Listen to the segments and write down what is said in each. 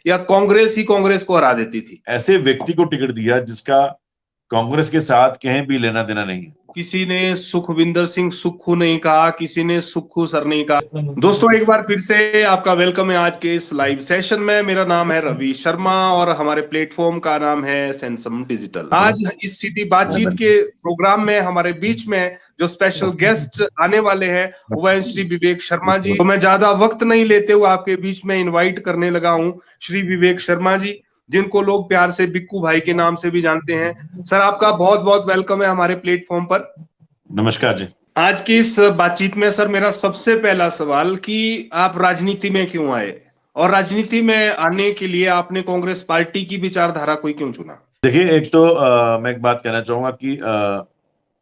या कांग्रेस ही कांग्रेस को हरा देती थी? ऐसे व्यक्ति को टिकट दिया जिसका कांग्रेस के साथ कहीं भी लेना देना नहीं है। किसी ने सुखविंदर सिंह सुक्खू नहीं कहा, किसी ने सुक्खू सर नहीं कहा। दोस्तों, एक बार फिर से आपका वेलकम है आज के इस लाइव सेशन में। मेरा नाम है रवि शर्मा और हमारे प्लेटफॉर्म का नाम है सेंसम डिजिटल। आज इस सीधी बातचीत के प्रोग्राम में हमारे बीच में जो स्पेशल गेस्ट आने वाले हैं वो है श्री विवेक शर्मा जी। तो मैं ज्यादा वक्त नहीं लेते हुए आपके बीच में इन्वाइट करने लगा हूं श्री विवेक शर्मा जी, जिनको लोग प्यार से बिक्कू भाई के नाम से भी जानते हैं। सर, आपका बहुत बहुत वेलकम है हमारे प्लेटफॉर्म पर। नमस्कार जी। आज की इस बातचीत में सर मेरा सबसे पहला सवाल कि आप राजनीति में क्यों आए और राजनीति में आने के लिए आपने कांग्रेस पार्टी की विचारधारा को क्यों चुना? देखिए, एक तो मैं एक बात कहना चाहूंगा कि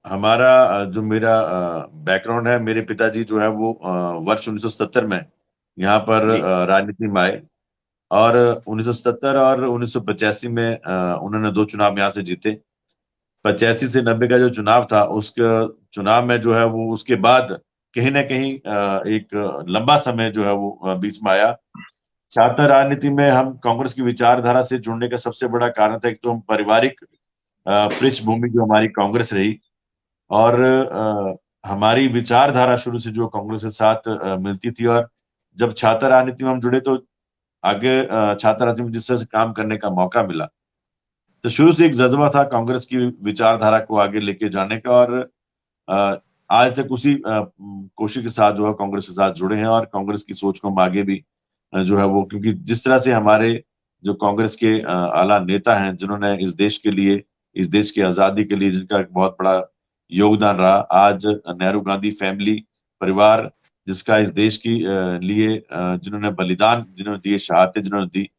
हमारा जो मेरा बैकग्राउंड है, मेरे पिताजी जो है वो वर्ष 1970 में यहाँ पर राजनीति में आए और 1970 और 1985 में उन्होंने 2 चुनाव यहाँ से जीते। 85 से 90 का जो चुनाव था, उस चुनाव में जो है वो उसके बाद कहीं ना कहीं एक लंबा समय जो है वो बीच में आया। छात्र राजनीति में हम कांग्रेस की विचारधारा से जुड़ने का सबसे बड़ा कारण था, एक तो हम पारिवारिक पृष्ठभूमि जो हमारी कांग्रेस रही और हमारी विचारधारा शुरू से जो कांग्रेस के साथ मिलती थी। और जब छात्र राजनीति में हम जुड़े तो आगे छात्र राजनीति में जिस तरह से काम करने का मौका मिला, तो शुरू से एक जज्बा था कांग्रेस की विचारधारा को आगे लेके जाने का। और आज तक उसी कोशिश के साथ जो है कांग्रेस के साथ जुड़े हैं और कांग्रेस की सोच को हम आगे भी जो है वो, क्योंकि जिस तरह से हमारे जो कांग्रेस के आला नेता हैं जिन्होंने इस देश के लिए, इस देश की आजादी के लिए जिनका एक बहुत बड़ा योगदान रहा, आज नेहरू गांधी फैमिली परिवार जिसका इस देश की लिए जिन्होंने बलिदान, जिन्होंने दिए, शहादतें जिन्होंने दी,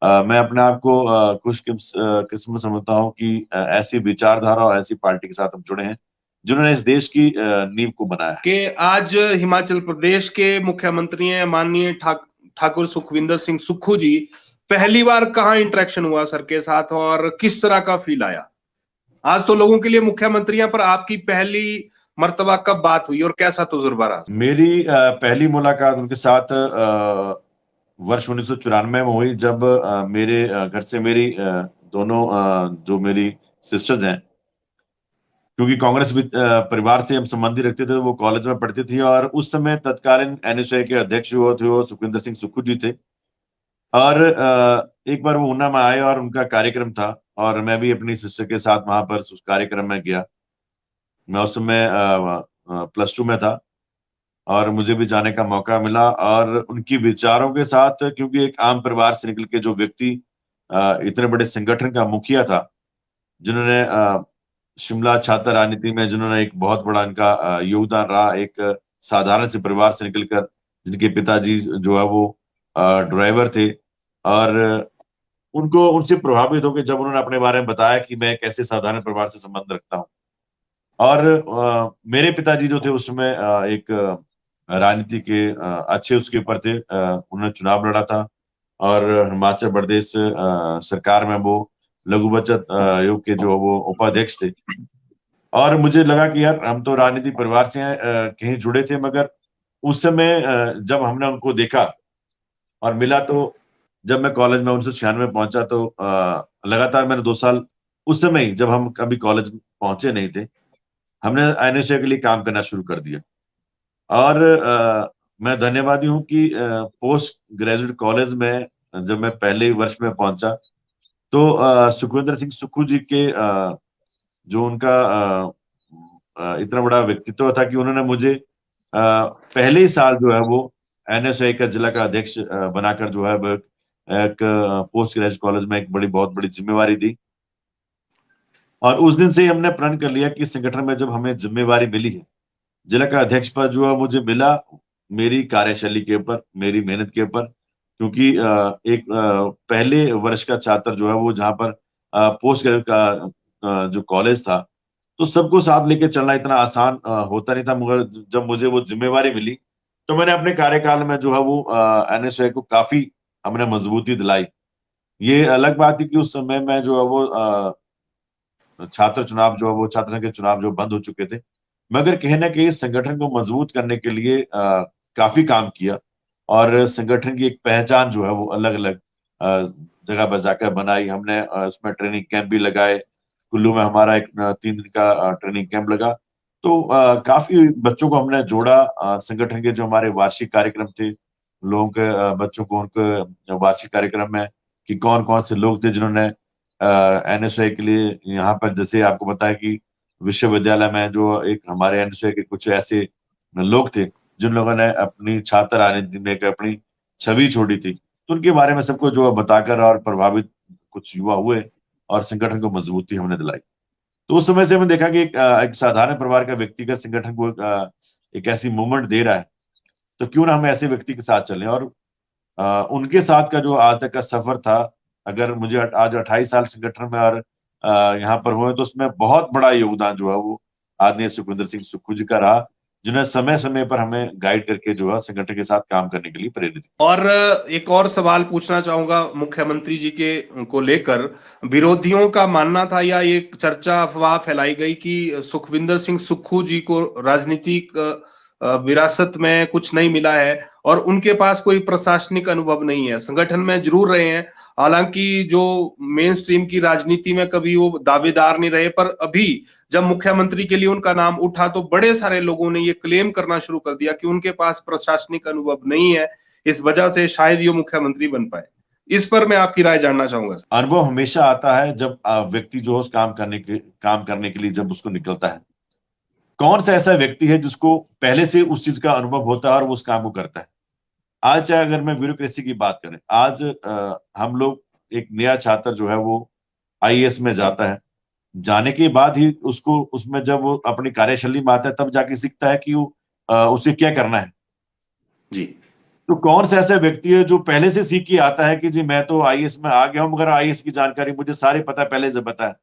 मैं अपने आप को खुश किस्मत समझता हूँ कि ऐसी विचारधारा और ऐसी पार्टी के साथ हम जुड़े हैं जिन्होंने इस देश की नींव को बनाया कि आज हिमाचल प्रदेश के मुख्यमंत्री हैं माननीय ठाकुर सुखविंदर सिंह सुक्खू जी। पहली बार कहाँ इंटरेक्शन हुआ सर के साथ और किस तरह का फील आया? आज तो लोगों के लिए मुख्यमंत्री हैं, पर आपकी पहली मर्तबा कब बात हुई और कैसा तजुर्बा रहा? मेरी पहली मुलाकात उनके साथ वर्ष 1994 में हुई, जब मेरे घर से मेरी दोनों जो मेरी सिस्टर्स हैं, क्योंकि कांग्रेस परिवार से हम संबंधी रखते थे, वो कॉलेज में पढ़ती थी और उस समय तत्कालीन एनएसयूआई के अध्यक्ष हुए थे वो सुखविंदर सिंह सुक्खू जी थे। और एक बार वो ऊना में आए और उनका कार्यक्रम था और मैं भी अपनी सिस्टर के साथ वहां पर उस कार्यक्रम में गया। मैं उस समय +2 में था और मुझे भी जाने का मौका मिला और उनकी विचारों के साथ, क्योंकि एक आम परिवार से निकल के जो व्यक्ति इतने बड़े संगठन का मुखिया था, जिन्होंने शिमला छात्र राजनीति में जिन्होंने एक बहुत बड़ा इनका योगदान रहा, एक साधारण से परिवार से निकलकर जिनके पिताजी जो है वो ड्राइवर थे, और उनको उनसे प्रभावित होकर जब उन्होंने अपने बारे में बताया कि मैं एक ऐसे साधारण परिवार से संबंध रखता हूँ। और मेरे पिताजी जो थे उस समय एक राजनीति के अच्छे उसके ऊपर थे, उन्होंने चुनाव लड़ा था और हिमाचल प्रदेश सरकार में वो लघु बचत आयोग के जो वो उपाध्यक्ष थे। और मुझे लगा कि यार हम तो राजनीति परिवार से हैं, कहीं जुड़े थे, मगर उस समय जब हमने उनको देखा और मिला, तो जब मैं कॉलेज में 1996 में पहुंचा तो लगातार मैंने 2 साल, उस समय ही जब हम कभी कॉलेज पहुंचे नहीं थे, हमने एनएसए के लिए काम करना शुरू कर दिया। और मैं धन्यवादी हूँ कि पोस्ट ग्रेजुएट कॉलेज में जब मैं पहले वर्ष में पहुंचा तो सुखविंदर सिंह सुक्खू जी के जो उनका इतना बड़ा व्यक्तित्व था कि उन्होंने मुझे पहले ही साल जो है वो एनएसआई का जिला का अध्यक्ष बनाकर जो है एक पोस्ट ग्रेजुएट कॉलेज में एक बहुत बड़ी जिम्मेवारी दी। और उस दिन से ही हमने प्रण कर लिया कि संगठन में जब हमें जिम्मेवारी मिली है, जिला का अध्यक्ष पर जो है मुझे मिला मेरी कार्यशैली के ऊपर, मेरी मेहनत के ऊपर, क्योंकि एक पहले वर्ष का छात्र जो है वो जहाँ पर पोस्ट ग्रेजुएट का जो कॉलेज था, तो सबको साथ लेके चलना इतना आसान होता नहीं था। मगर जब मुझे वो जिम्मेवारी मिली तो मैंने अपने कार्यकाल में जो है वो एनएसयूआई को काफी हमने मजबूती दिलाई। ये अलग बात है कि उस समय में जो है वो छात्र चुनाव जो है वो छात्र के चुनाव जो बंद हो चुके थे, मगर कहीं ना कहीं संगठन को मजबूत करने के लिए काफी काम किया और संगठन की एक पहचान जो है वो अलग अलग जगह बजाकर बनाई हमने, उसमें ट्रेनिंग कैंप भी लगाए। कुल्लू में हमारा एक 3 दिन का ट्रेनिंग कैंप लगा। तो काफी बच्चों को हमने जोड़ा। संगठन के जो हमारे वार्षिक कार्यक्रम थे, लोगों के बच्चों को उनके वार्षिक कार्यक्रम में कि कौन कौन से लोग थे जिन्होंने एनएसयूआई के लिए यहाँ पर, जैसे आपको बताया कि विश्वविद्यालय में जो एक हमारे एनएसयूआई के कुछ ऐसे लोग थे जिन लोगों ने अपनी छात्र राजनीति में एक अपनी छवि छोड़ी थी, तो उनके बारे में सबको जो बताकर और प्रभावित कुछ युवा हुए और संगठन को मजबूती हमने दिलाई। तो उस समय से हमने देखा कि एक साधारण परिवार का व्यक्ति का संगठन को एक ऐसी मूवमेंट दे रहा है, तो क्यों ना हम ऐसे व्यक्ति के साथ चलें। और उनके साथ का जो आज तक का सफर था, अगर मुझे आज 28 साल संगठन में और यहाँ पर हुए, तो उसमें बहुत बड़ा योगदान जो है वो आदरणीय सुखविंदर सिंह सुक्खू जी का रहा, जिन्हें समय समय पर हमें गाइड करके जो है संगठन के साथ काम करने के लिए प्रेरित। और एक और सवाल पूछना चाहूंगा मुख्यमंत्री जी के को लेकर। विरोधियों का मानना था या ये चर्चा अफवाह फैलाई गई कि सुखविंदर सिंह सुक्खू जी को राजनीतिक विरासत में कुछ नहीं मिला है और उनके पास कोई प्रशासनिक अनुभव नहीं है। संगठन में जरूर रहे हैं, हालांकि जो मेन स्ट्रीम की राजनीति में कभी वो दावेदार नहीं रहे, पर अभी जब मुख्यमंत्री के लिए उनका नाम उठा तो बड़े सारे लोगों ने ये क्लेम करना शुरू कर दिया कि उनके पास प्रशासनिक अनुभव नहीं है, इस वजह से शायद ये मुख्यमंत्री बन पाए। इस पर मैं आपकी राय जानना चाहूंगा। अनुभव हमेशा आता है जब व्यक्ति जो उस काम करने के लिए जब उसको निकलता है। कौन सा ऐसा व्यक्ति है जिसको पहले से उस चीज का अनुभव होता है और वो उस काम को करता है। आज चाहे अगर मैं ब्यूरोक्रेसी की बात करें, आज हम लोग, एक नया छात्र जो है वो आईएएस में जाता है, जाने के बाद ही उसको उसमें जब वो अपनी कार्यशैली में आता है तब जाके सीखता है कि वो उसे क्या करना है जी। तो कौन सा ऐसा व्यक्ति है जो पहले से सीख के आता है कि जी मैं तो आईएएस में आ गया हूं, मगर आईएएस की जानकारी मुझे सारी पता है, पहले से पता है।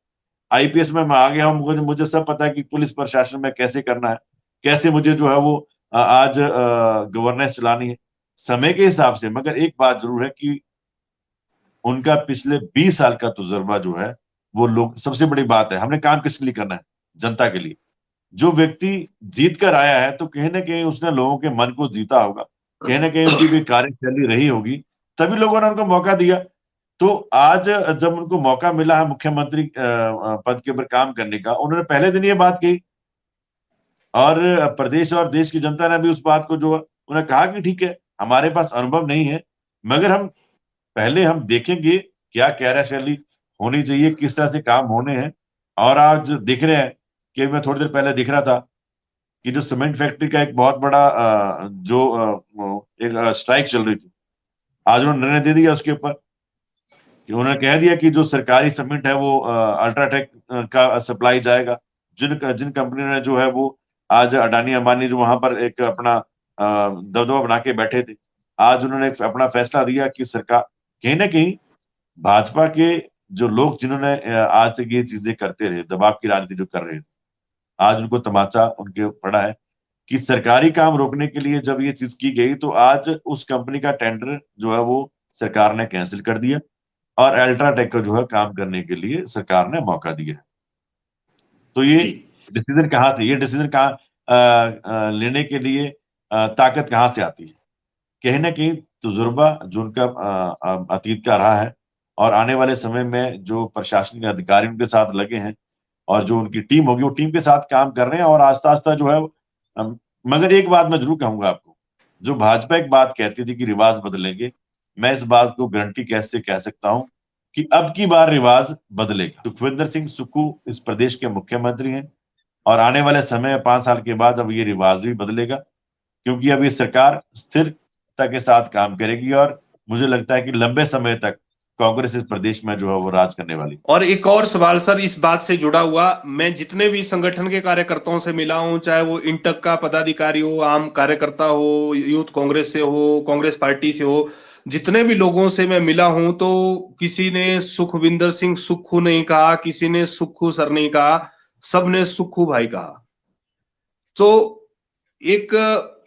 आईपीएस में मैं आ गया हूं, मुझे सब पता है कि पुलिस प्रशासन में कैसे करना है, कैसे मुझे जो है वो आज गवर्नेंस चलानी है समय के हिसाब से। मगर एक बात जरूर है कि उनका पिछले 20 साल का तजुर्बा जो है वो लोग, सबसे बड़ी बात है हमने काम किसके लिए करना है, जनता के लिए। जो व्यक्ति जीत कर आया है तो कहीं ना कहीं उसने लोगों के मन को जीता होगा, कहीं ना कहीं उनकी कोई कार्यशैली रही होगी, तभी लोगों ने उनको मौका दिया। तो आज जब उनको मौका मिला है मुख्यमंत्री पद के ऊपर काम करने का, उन्होंने पहले दिन ये बात कही और प्रदेश और देश की जनता ने भी उस बात को जो उन्हें कहा कि ठीक है हमारे पास अनुभव नहीं है, मगर हम पहले हम देखेंगे क्या कार्यशैली होनी चाहिए, किस तरह से काम होने हैं। और आज देख रहे हैं कि मैं थोड़ी देर पहले दिख रहा था कि जो सीमेंट फैक्ट्री का एक बहुत बड़ा एक स्ट्राइक चल रही थी, आज उन्होंने निर्णय दे दिया उसके ऊपर कि उन्होंने कह दिया कि जो सरकारी सीमेंट है वो अल्ट्राटेक का सप्लाई जाएगा। जिन कंपनी ने जो है वो आज अडानी अंबानी जो वहां पर एक अपना दबदबा बना के बैठे थे, आज उन्होंने एक अपना फैसला दिया कि सरकार, कहीं ना कहीं भाजपा के जो लोग जिन्होंने आज तक ये चीजें करते रहे, दबाव की राजनीति जो कर रहे थे, आज उनको तमाचा उनके पड़ा है कि सरकारी काम रोकने के लिए जब ये चीज की गई तो आज उस कंपनी का टेंडर जो है वो सरकार ने कैंसिल कर दिया और अल्ट्राटेक का जो है काम करने के लिए सरकार ने मौका दिया। तो ये डिसीजन कहाँ से, ये डिसीजन कहाँ लेने के लिए ताकत कहाँ से आती है? कहीं ना कहीं तजुर्बा जो उनका अतीत का रहा है और आने वाले समय में जो प्रशासनिक अधिकारी उनके साथ लगे हैं और जो उनकी टीम होगी वो टीम के साथ काम कर रहे हैं और आस्ता आस्ता जो है मगर एक बात मैं जरूर कहूंगा आपको, जो भाजपा एक बात कहती थी कि रिवाज बदलेंगे, मैं इस बात को गारंटी कैसे कह सकता हूं कि अब की बार रिवाज बदलेगा। सुखविंदर सिंह सुक्खू इस प्रदेश के मुख्यमंत्री हैं और आने वाले समय 5 साल के बाद अब ये रिवाज भी बदलेगा, क्योंकि अब ये सरकार स्थिरता के साथ काम करेगी और मुझे लगता है कि लंबे समय तक कांग्रेस इस प्रदेश में जो है वो राज करने वाली। और एक और सवाल सर इस बात से जुड़ा हुआ, मैं जितने भी संगठन के कार्यकर्ताओं से मिला हूं, चाहे वो इंटक का पदाधिकारी हो, आम कार्यकर्ता हो, यूथ कांग्रेस से हो, कांग्रेस पार्टी से हो, जितने भी लोगों से मैं मिला हूं, तो किसी ने सुखविंदर सिंह सुक्खू नहीं कहा, किसी ने सुक्खू सर नहीं कहा, सबने सुक्खू भाई कहा। तो एक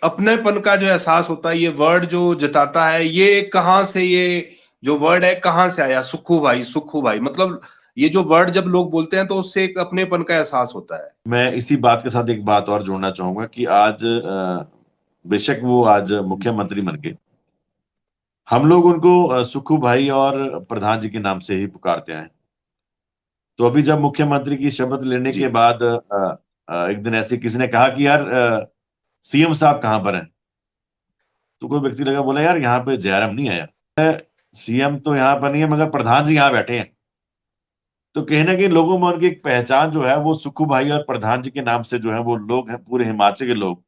अपनेपन का जो एहसास होता है, ये वर्ड जो जताता है, ये कहाँ से, ये जो वर्ड है कहाँ से आया? सुक्खू भाई, सुक्खू भाई, मतलब ये जो वर्ड जब लोग बोलते हैं तो उससे एक अपनेपन का एहसास होता है। मैं इसी बात के साथ एक बात और जोड़ना चाहूंगा कि आज बेशक वो आज मुख्यमंत्री बन गए, हम लोग उनको सुक्खू भाई और प्रधान जी के नाम से ही पुकारते हैं। तो अभी जब मुख्यमंत्री की शपथ लेने जी। के बाद एक दिन ऐसे किसी ने कहा कि यार सीएम साहब कहाँ पर हैं? तो कोई व्यक्ति लगा, बोला यार यहाँ पे जयराम नहीं आया, सीएम तो यहाँ पर नहीं है मगर प्रधान जी यहाँ बैठे हैं। तो कहीं ना कहीं लोगों में उनकी एक पहचान जो है वो सुक्खू भाई और प्रधान जी के नाम से जो है वो लोग हैं, पूरे हिमाचल के लोग।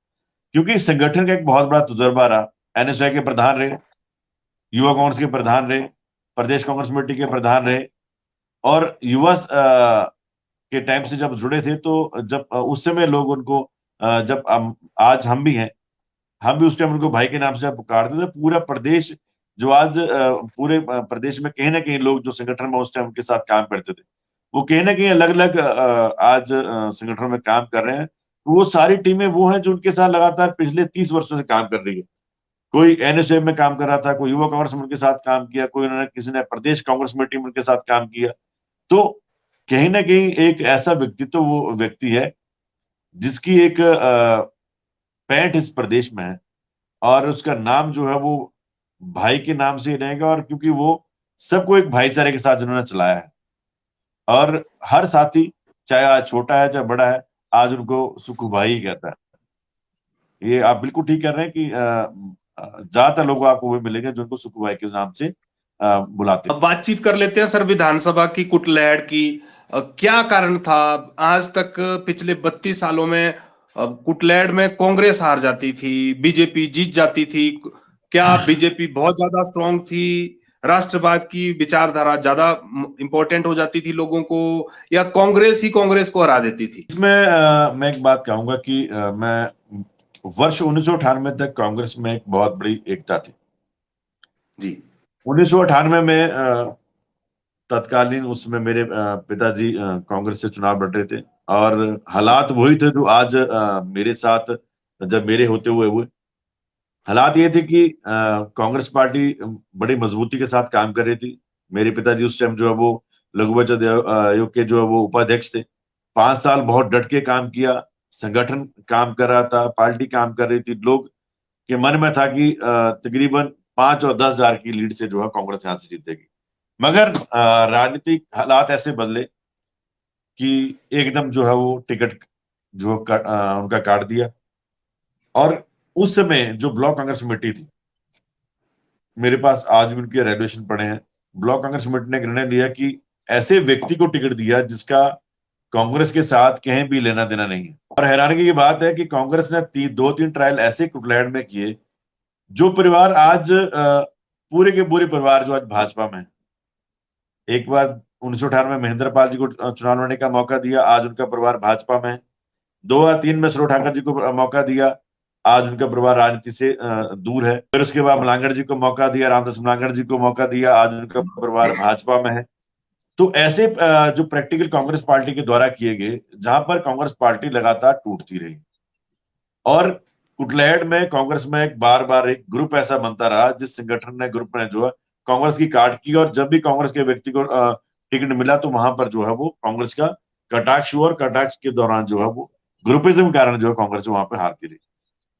क्योंकि इस संगठन का एक बहुत बड़ा तजुर्बा रहा। एनएसयूआई के प्रधान रहे, युवा कांग्रेस के प्रधान रहे, प्रदेश कांग्रेस कमेटी के प्रधान रहे, और युवा के टाइम से जब जुड़े थे तो जब उस समय लोग उनको जब आज हम भी हैं, हम भी उस टाइम उनको भाई के नाम से पुकारते थे। पूरा प्रदेश जो आज पूरे प्रदेश में कहीं ना कहीं लोग जो संगठन में उस टाइम उनके साथ काम करते थे, वो कहीं ना कहीं अलग अलग आज संगठन में काम कर रहे हैं। तो वो सारी टीमें वो हैं जो उनके साथ लगातार पिछले 30 वर्षों से काम कर रही है। कोई एनएसयूआई में काम कर रहा था, कोई युवा कांग्रेस में उनके साथ काम किया, कोई उन्होंने किसी ने प्रदेश कांग्रेस कमेटी में उनके साथ काम किया। तो कहीं ना कहीं एक ऐसा व्यक्तित्व वो व्यक्ति है जिसकी एक पैठ इस प्रदेश में है, और उसका नाम जो है वो भाई के नाम से ही रहेगा। और क्योंकि वो सबको एक भाईचारे के साथ जिन्होंने चलाया है, और हर साथी चाहे आज छोटा है चाहे बड़ा है, आज उनको सुखू भाई ही कहता है। ये आप बिल्कुल ठीक कह रहे हैं कि ज्यादातर लोग आपको वो मिलेंगे जो उनको सुखू भाई के नाम से बुलाते हैं। अब बातचीत कर लेते हैं सर विधानसभा की कुटलैहड़ की। क्या कारण था? आज तक पिछले 32 सालों में कुटलैहड़ में कांग्रेस हार जाती थी, बीजेपी जीत जाती थी। क्या बीजेपी बहुत ज्यादा स्ट्रांग थी, राष्ट्रवाद की विचारधारा ज्यादा इंपॉर्टेंट हो जाती थी लोगों को, या कांग्रेस ही कांग्रेस को हरा देती थी? इसमें मैं एक बात कहूंगा कि मैं वर्ष 1998 तक कांग्रेस में एक बहुत बड़ी एकता थी जी। 1998 में तत्कालीन उसमें मेरे पिताजी कांग्रेस से चुनाव लड़ रहे थे, और हालात वही थे जो आज मेरे साथ जब मेरे होते हुए हुए। हालात ये थे कि कांग्रेस पार्टी बड़ी मजबूती के साथ काम कर रही थी। मेरे पिताजी उस टाइम जो है वो लघु बचत आयोग के जो है वो उपाध्यक्ष थे। 5 साल बहुत डट के काम किया, संगठन काम कर रहा था, पार्टी काम कर रही थी। लोग के मन में था कि तकरीबन 5 और 10 हजार की लीड से जो है कांग्रेस यहाँ से जीतेगी। मगर राजनीतिक हालात ऐसे बदले कि एकदम जो है वो टिकट जो उनका काट दिया। और उस समय जो ब्लॉक कांग्रेस कमेटी थी, मेरे पास आज भी उनके रेजोल्यूशन पड़े हैं। ब्लॉक कांग्रेस कमेटी ने निर्णय लिया कि ऐसे व्यक्ति को टिकट दिया जिसका कांग्रेस के साथ कहीं भी लेना देना नहीं है। और हैरानी की बात है कि कांग्रेस ने 2-3 ट्रायल ऐसे कुटलैहड़ में किए, जो परिवार आज पूरे के पूरे परिवार जो आज भाजपा में है। एक बार 1998 में महेंद्र पाल जी को चुनाव लड़ने का मौका दिया, आज उनका परिवार भाजपा में है। 2003 में सरोज ठाकर जी को मौका दिया, आज उनका परिवार राजनीति से दूर है। फिर उसके बाद मलांगड़ जी को मौका दिया, रामदास मलांगड़ जी को मौका दिया, आज उनका परिवार भाजपा में है। तो ऐसे जो प्रैक्टिकल कांग्रेस पार्टी के द्वारा किए गए, जहां पर कांग्रेस पार्टी लगातार टूटती रही, और कुटलैहड़ में कांग्रेस में एक बार बार एक ग्रुप ऐसा बनता रहा जिस संगठन ने ग्रुप ने जो है कांग्रेस की काट की। और जब भी कांग्रेस के व्यक्ति को टिकट मिला तो वहां पर जो है वो कांग्रेस का कटाक्ष हुआ, और कटाक्ष के दौरान जो है वो ग्रुपिज्म के कारण जो है कांग्रेस वहां पर हारती रही।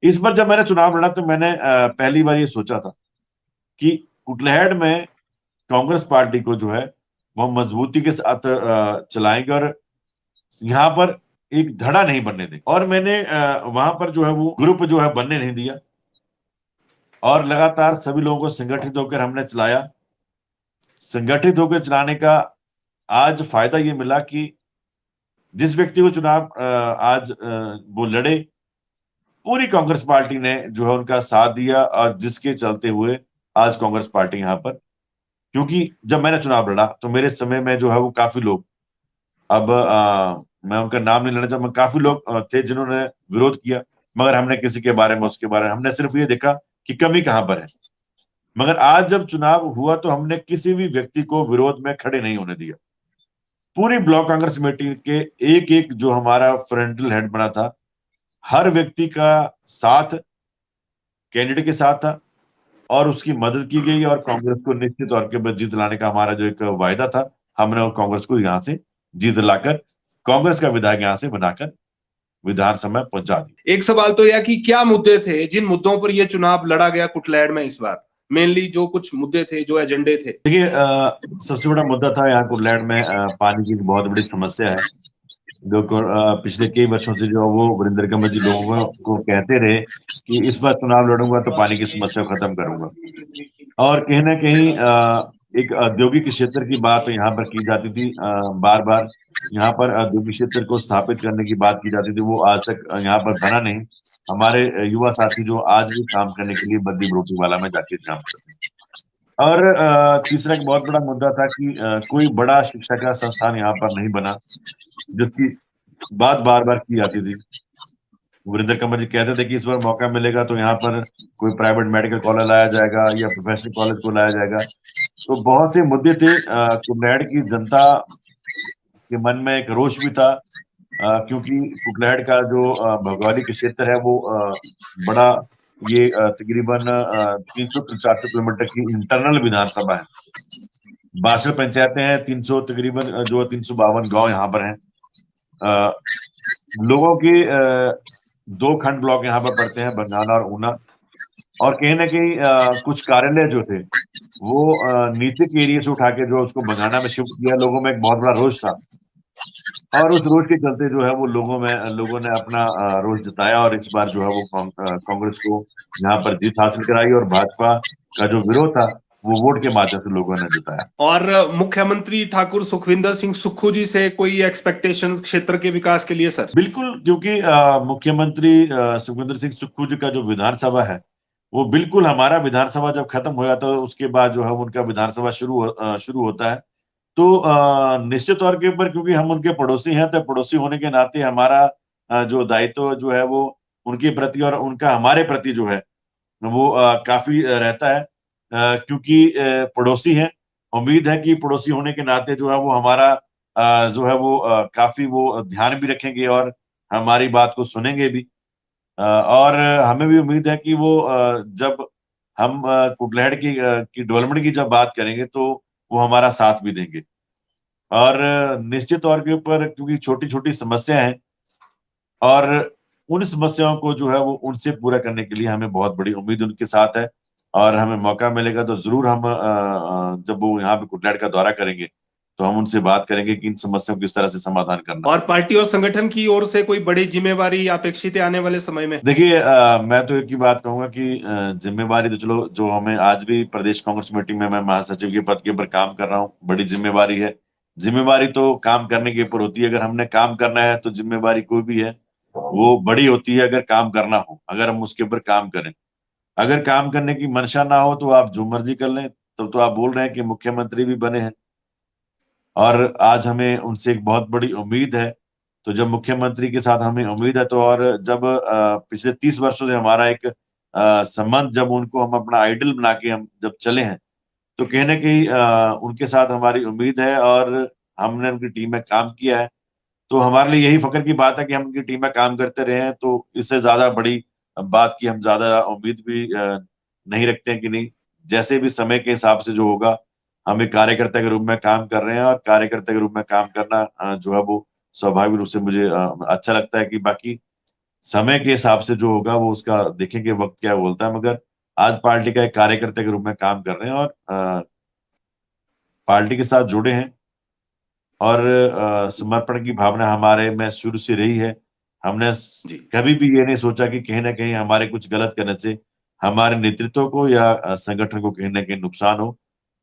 इस बार जब मैंने चुनाव लड़ा तो मैंने पहली बार ये सोचा था कि कुटलैहड़ में कांग्रेस पार्टी को जो है वो मजबूती के साथ चलाएंगे, और यहाँ पर एक धड़ा नहीं बनने देंगे। और मैंने वहां पर जो है वो ग्रुप जो है बनने नहीं दिया, और लगातार सभी लोगों को संगठित होकर हमने चलाया। संगठित होकर चलाने का आज फायदा ये मिला कि जिस व्यक्ति को चुनाव आज वो लड़े, पूरी कांग्रेस पार्टी ने जो है उनका साथ दिया, और जिसके चलते हुए आज कांग्रेस पार्टी यहाँ पर, क्योंकि जब मैंने चुनाव लड़ा तो मेरे समय में जो है वो काफी लोग, अब मैं उनका नाम नहीं लेना चाहता, काफी लोग थे जिन्होंने विरोध किया, मगर हमने किसी के बारे में उसके बारे में हमने सिर्फ ये देखा कि कमी कहां पर है। मगर आज जब चुनाव हुआ तो हमने किसी भी व्यक्ति को विरोध में खड़े नहीं होने दिया। पूरी ब्लॉक कांग्रेस कमेटी के एक एक जो हमारा फ्रंटल हेड बना था, हर व्यक्ति का साथ कैंडिडेट के साथ था, और उसकी मदद की गई, और कांग्रेस को निश्चित तौर के पर जीत लाने का हमारा जो एक वायदा था, हमने कांग्रेस को यहाँ से जीत लाकर कांग्रेस का विधायक यहाँ से बनाकर विधानसभा में पहुंचा दिया। एक सवाल तो यह कि क्या मुद्दे थे जिन मुद्दों पर यह चुनाव लड़ा गया कुटलैहड़ में इस बार? मेनली जो कुछ मुद्दे थे, जो एजेंडे थे? देखिए, सबसे बड़ा मुद्दा था यहाँ कुटलैहड़ में पानी की एक बहुत बड़ी समस्या है, जो पिछले कई वर्षों से जो वो वीरेंद्र कंवर जी लोगों को कहते रहे कि इस बार चुनाव लड़ूंगा तो पानी की समस्या को खत्म करूंगा। और कहीं ना कहीं एक औद्योगिक क्षेत्र की बात यहाँ पर की जाती थी, बार बार यहाँ पर औद्योगिक क्षेत्र को स्थापित करने की बात की जाती थी, वो आज तक यहाँ पर बना नहीं। हमारे युवा साथी जो आज भी काम करने के लिए बद्दी बरोटीवाला में जाके काम करते हैं। और तीसरा एक बहुत बड़ा मुद्दा था कि कोई बड़ा शिक्षा का संस्थान यहाँ पर नहीं बना, जिसकी बात बार बार की जाती थी। वीरेंद्र कंवर जी कहते थे कि इस बार मौका मिलेगा तो यहाँ पर कोई प्राइवेट मेडिकल कॉलेज लाया जाएगा या प्रोफेशनल कॉलेज को लाया जाएगा। तो बहुत से मुद्दे थे। कुटलैहड़ की जनता के मन में एक रोष भी था, क्योंकि कुटलैहड़ का जो भौगोलिक क्षेत्र है वो बड़ा, ये तकरीबन 300-400 किलोमीटर की इंटरनल विधानसभा है। 62 पंचायतें हैं, 300 तकरीबन जो 352 गांव यहाँ पर हैं। लोगों के 2 खंड ब्लॉक यहाँ पर पड़ते हैं, बरनाला और ऊना। और कहीं ना कहीं कुछ कार्यालय जो थे वो नीचे के एरिया से उठा के जो उसको बंगाना में शिफ्ट किया। लोगों में एक बहुत बड़ा रोष था, और उस रोष के चलते जो है वो लोगों ने अपना रोष जताया, और इस बार जो है वो कांग्रेस को यहाँ पर जीत हासिल कराई, और भाजपा का जो विरोध था वो वोट के माध्यम से लोगों ने जताया। और मुख्यमंत्री ठाकुर सुखविंदर सिंह सुक्खू जी से कोई एक्सपेक्टेशंस क्षेत्र के विकास के लिए सर? बिल्कुल, क्योंकि मुख्यमंत्री सुखविंदर सिंह सुक्खू जी का जो विधानसभा है वो बिल्कुल, हमारा विधानसभा जब खत्म हो जाता है उसके बाद जो है उनका विधानसभा शुरू होता है। तो निश्चित तौर के ऊपर, क्योंकि हम उनके पड़ोसी हैं, तो पड़ोसी होने के नाते हमारा जो दायित्व जो है वो उनके प्रति और उनका हमारे प्रति जो है वो काफी रहता है, क्योंकि पड़ोसी हैं। उम्मीद है कि पड़ोसी होने के नाते जो है वो हमारा जो है वो काफी वो ध्यान भी रखेंगे और हमारी बात को सुनेंगे भी। और हमें भी उम्मीद है कि वो जब हम कुटलैहड़ की डेवलपमेंट की जब बात करेंगे तो वो हमारा साथ भी देंगे। और निश्चित तौर के ऊपर, क्योंकि छोटी छोटी समस्या है, और उन समस्याओं को जो है वो उनसे पूरा करने के लिए हमें बहुत बड़ी उम्मीद उनके साथ है। और हमें मौका मिलेगा तो जरूर हम जब वो यहाँ पे कुटलैहड़ का दौरा करेंगे तो हम उनसे बात करेंगे कि इन समस्याओं को किस तरह से समाधान करना। और पार्टी और संगठन की ओर से कोई बड़ी जिम्मेवारी अपेक्षित है आने वाले समय में? देखिए, मैं तो एक ही बात कहूंगा कि जिम्मेवारी तो चलो, जो हमें आज भी प्रदेश कांग्रेस कमेटी में मैं महासचिव के पद के ऊपर काम कर रहा हूँ, बड़ी जिम्मेवारी है। जिम्मेवारी तो काम करने के ऊपर होती है। अगर हमने काम करना है तो जिम्मेवारी कोई भी है वो बड़ी होती है, अगर काम करना हो, अगर हम उसके ऊपर काम करें। अगर काम करने की मंशा ना हो तो आप जो मर्जी कर लें। तब तो आप बोल रहे हैं कि मुख्यमंत्री भी बने हैं, और आज हमें उनसे एक बहुत बड़ी उम्मीद है। तो जब मुख्यमंत्री के साथ हमें उम्मीद है, तो और जब पिछले 30 वर्षों से हमारा एक संबंध, जब उनको हम अपना आइडल बना के हम जब चले हैं, तो कहीं ना कहीं उनके साथ हमारी उम्मीद है, और हमने उनकी टीम में काम किया है। तो हमारे लिए यही फख्र की बात है कि हम उनकी टीम में काम करते रहे हैं। तो इससे ज्यादा बड़ी बात की हम ज्यादा उम्मीद भी नहीं रखते हैं कि नहीं, जैसे भी समय के हिसाब से जो होगा, हम एक कार्यकर्ता के रूप में काम कर रहे हैं, और कार्यकर्ता के रूप में काम करना जो है वो स्वाभाविक रूप से मुझे अच्छा लगता है। कि बाकी समय के हिसाब से जो होगा वो उसका देखेंगे, वक्त क्या बोलता है। मगर आज पार्टी का एक कार्यकर्ता के रूप में काम कर रहे हैं, और पार्टी के साथ जुड़े हैं, और समर्पण की भावना हमारे में शुरू से रही है। हमने कभी भी ये नहीं सोचा कि कहीं ना कहीं हमारे कुछ गलत करने से हमारे नेतृत्व को या संगठन को कहीं ना कहीं नुकसान हो।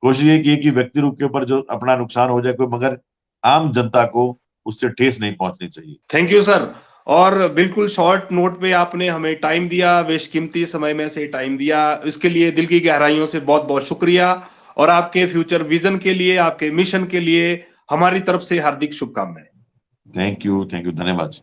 कोशिश ये की है कि व्यक्ति रूप के ऊपर जो अपना नुकसान हो जाए कोई, मगर आम जनता को उससे ठेस नहीं पहुंचनी चाहिए। Thank you sir. और बिल्कुल शॉर्ट नोट पे आपने हमें टाइम दिया, बेशकीमती समय में से टाइम दिया, इसके लिए दिल की गहराइयों से बहुत बहुत शुक्रिया। और आपके फ्यूचर विजन के लिए, आपके मिशन के लिए हमारी तरफ से हार्दिक शुभकामनाएं। थैंक यू, धन्यवाद।